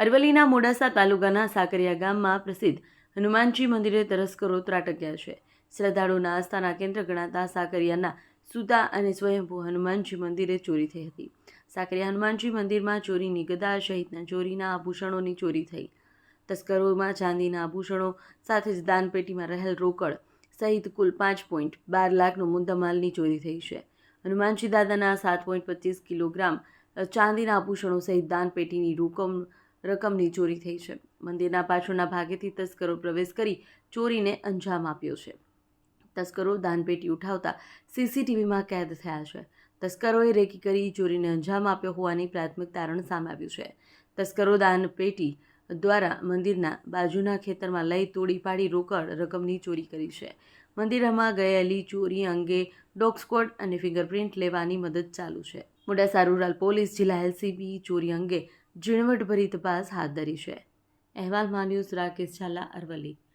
અરવલ્લીના મોડાસા તાલુકાના સાકરિયા ગામમાં પ્રસિદ્ધ હનુમાનજી મંદિરે તસ્કરો ત્રાટક્યા છે. શ્રદ્ધાળુના આસ્થાના કેન્દ્ર ગણાતા સાકરિયાના સુતા અને સ્વયંભૂ હનુમાનજી મંદિરે ચોરી થઈ હતી. સાકરિયા હનુમાનજી મંદિરમાં ચોરીની ગદા સહિતના ચોરીના આભૂષણોની ચોરી થઈ. તસ્કરોમાં ચાંદીના આભૂષણો સાથે જ દાનપેટીમાં રહેલ રોકડ સહિત કુલ 5.12 લાખનો મુદ્દામાલની ચોરી થઈ છે. હનુમાનજી દાદાના 7.25 કિલોગ્રામ ચાંદીના આભૂષણો સહિત દાનપેટીની રકમની ચોરી થઈ છે. મંદિરના પાછળના ભાગેથી તસ્કરો પ્રવેશ કરી ચોરીને અંજામ આપ્યો છે. તસ્કરો દાનપેટી ઉઠાવતા સીસીટીવીમાં કેદ થયા છે. તસ્કરોએ રેકી કરી ચોરીને અંજામ આપ્યો હોવાની પ્રાથમિક તારણ સામે આવ્યું છે. તસ્કરો દાનપેટી દ્વારા મંદિરના બાજુના ખેતરમાં લઈ તોડી પાડી રોકડ રકમની ચોરી કરી છે. મંદિરમાં ગયેલી ચોરી અંગે ડોગ સ્ક્વોડ અને ફિંગરપ્રિન્ટ લેવાની મદદ ચાલુ છે. મોડાસા રૂરલ પોલીસ જિલ્લા એલસીબી ચોરી અંગે ઝીણવટભરી તપાસ હાથ ધરી છે. અહેવાલ ન્યૂઝ રાકેશ ઝાલા, અરવલ્લી.